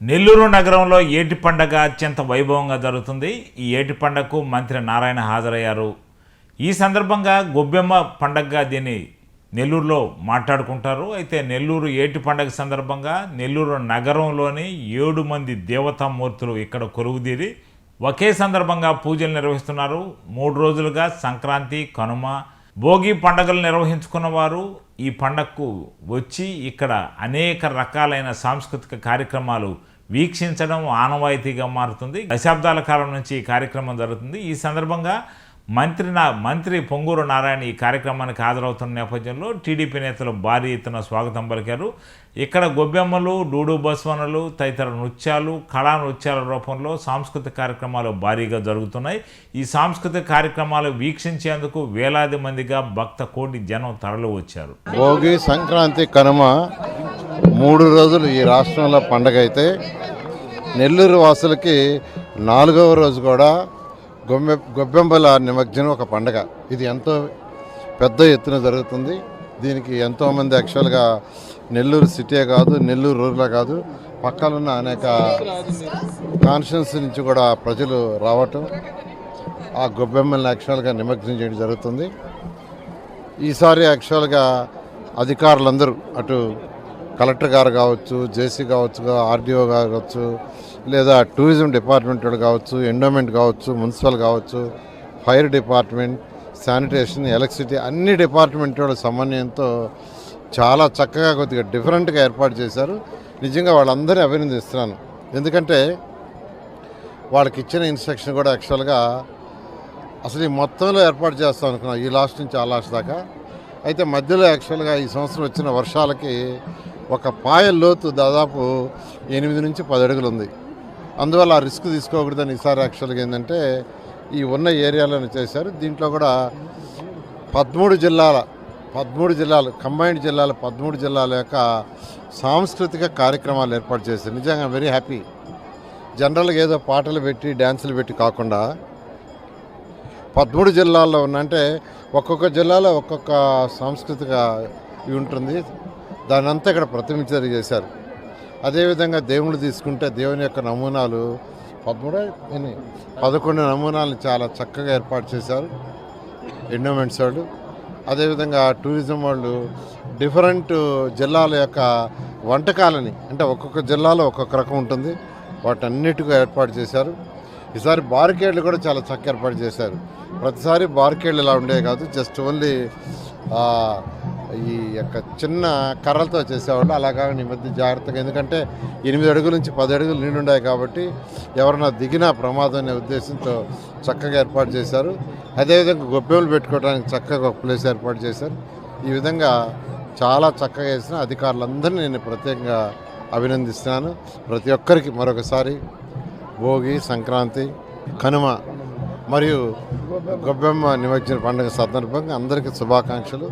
నెల్లూరు నగరంలో ఏటి పండగ అత్యంత వైభవంగా జరుగుతుంది. ఈ ఏటి పండగకు మంత్రి నారాయణ హాజరయ్యారు. ఈ సందర్భంగా గొబ్బెమ్మ పండగగా దీన్ని నెల్లూరులో మాట్లాడుకుంటారు. అయితే నెల్లూరు ఏటి పండగ సందర్భంగా నెల్లూరు నగరంలోని 7 మంది దేవతామూర్తులు ఇక్కడ కొలువుదీరి ఒకే సందర్భంగా పూజలు నిర్వహిస్తున్నారు. 3 రోజులుగా సంక్రాంతి, కనుమ, భోగి పండుగలు నిర్వహించుకున్న వారు ఈ పండగకు వచ్చి ఇక్కడ అనేక రకాలైన సాంస్కృతిక కార్యక్రమాలు వీక్షించడం ఆనవాయితీగా మారుతుంది. దశాబ్దాల కాలం నుంచి ఈ కార్యక్రమం జరుగుతుంది. ఈ సందర్భంగా మంత్రి పొంగూరు నారాయణ ఈ కార్యక్రమానికి హాజరవుతున్న నేపథ్యంలో టీడీపీ నేతలు భారీ ఎత్తున స్వాగతం పలికారు. ఇక్కడ గొబ్బెమ్మలు, డూడు బస్వనలు తదితర నృత్యాలు, కళా నృత్యాల రూపంలో సాంస్కృతిక కార్యక్రమాలు భారీగా జరుగుతున్నాయి. ఈ సాంస్కృతిక కార్యక్రమాలు వీక్షించేందుకు వేలాది మందిగా భక్త కోటి జనం తరలి వచ్చారు. భోగి, సంక్రాంతి, కనుమ 3 రోజులు ఈ రాష్ట్రంలో పండగ అయితే నెల్లూరు వాసులకి 4వ రోజు కూడా గొబ్బెమ్మల నిమజ్జనం ఒక పండగ. ఇది ఎంతో పెద్ద ఎత్తున జరుగుతుంది. దీనికి ఎంతోమంది యాక్చువల్గా నెల్లూరు సిటీ కాదు, నెల్లూరు రూరల్ కాదు, పక్కనున్న అనేక కాన్స్టిట్యున్సీ నుంచి కూడా ప్రజలు రావటం, ఆ గొబ్బెమ్మల్ని యాక్చువల్గా నిమజ్జనం చేయడం జరుగుతుంది. ఈసారి యాక్చువల్గా అధికారులందరూ అటు కలెక్టర్ గారు కావచ్చు, జేసీ కావచ్చు, ఆర్డీఓ కావచ్చు, లేదా టూరిజం డిపార్ట్మెంట్ వాళ్ళు కావచ్చు, ఎండోమెంట్ కావచ్చు, మున్సిపల్ కావచ్చు, ఫైర్ డిపార్ట్మెంట్, శానిటేషన్, ఎలక్ట్రిసిటీ అన్ని డిపార్ట్మెంట్ వాళ్ళ సమన్వయంతో చాలా చక్కగా కొద్దిగా డిఫరెంట్గా ఏర్పాటు చేశారు. నిజంగా వాళ్ళందరినీ అభినందిస్తున్నాను. ఎందుకంటే వాళ్ళకి ఇచ్చిన ఇన్స్ట్రక్షన్ కూడా యాక్చువల్గా అసలు ఈ మొత్తంలో ఏర్పాటు చేస్తాం అనుకున్నాం, ఈ లాస్ట్ నుంచి ఆ లాస్ట్ దాకా. అయితే మధ్యలో యాక్చువల్గా ఈ సంవత్సరం వచ్చిన వర్షాలకి ఒక పాయ లోతు దాదాపు 8 నుంచి 10 అడుగులు ఉంది. అందువల్ల ఆ రిస్క్ తీసుకోకూడదని ఈసారి యాక్చువల్గా ఏంటంటే ఈ ఉన్న ఏరియాలోనే చేశారు. దీంట్లో కూడా 13 జిల్లాలు కంబైన్డ్ జిల్లాలు 13 జిల్లాల యొక్క సాంస్కృతిక కార్యక్రమాలు ఏర్పాటు చేశారు. నిజంగా వెరీ హ్యాపీ. జనరల్గా ఏదో పాటలు పెట్టి డ్యాన్సులు పెట్టి కాకుండా 13 జిల్లాల్లో ఉన్నంటే ఒక్కొక్క జిల్లాలో ఒక్కొక్క సాంస్కృతిక ఇవి ఉంటుంది. దాని అంతా ఇక్కడ ప్రతినిధ్యం చేశారు. అదేవిధంగా దేవుళ్ళు తీసుకుంటే దేవుని యొక్క నమూనాలు 11 నమూనాలను చాలా చక్కగా ఏర్పాటు చేశారు ఎండోమెంట్స్ వాళ్ళు. అదేవిధంగా టూరిజం వాళ్ళు డిఫరెంట్ జిల్లాల యొక్క వంటకాలని, అంటే ఒక్కొక్క జిల్లాలో ఒక్కొక్క రకం ఉంటుంది, వాటన్నిటిగా ఏర్పాటు చేశారు. ఈసారి బార్కేడ్లు కూడా చాలా చక్కగా ఏర్పాటు చేశారు. ప్రతిసారి బార్కేడ్లు ఇలా ఉండేవి కాదు, జస్ట్ ఓన్లీ ఈ యొక్క చిన్న కర్రలతో చేసేవాళ్ళు. అలాగా ఈ మధ్య జాగ్రత్తగా, ఎందుకంటే 8 అడుగుల నుంచి 10 అడుగులు నీళ్ళు ఉన్నాయి కాబట్టి ఎవరైనా దిగినా ప్రమాదం అనే ఉద్దేశంతో చక్కగా ఏర్పాటు చేశారు. అదేవిధంగా గొబ్బెమ్మలు పెట్టుకోవడానికి చక్కగా ఒక ప్లేస్ ఏర్పాటు చేశారు. ఈ విధంగా చాలా చక్కగా చేసిన అధికారులందరినీ నేను ప్రత్యేకంగా అభినందిస్తున్నాను. ప్రతి ఒక్కరికి మరొకసారి భోగి, సంక్రాంతి, కనుమ మరియు గొబ్బెమ్మ నిమజ్జన పండుగ సందర్భంగా అందరికీ శుభాకాంక్షలు.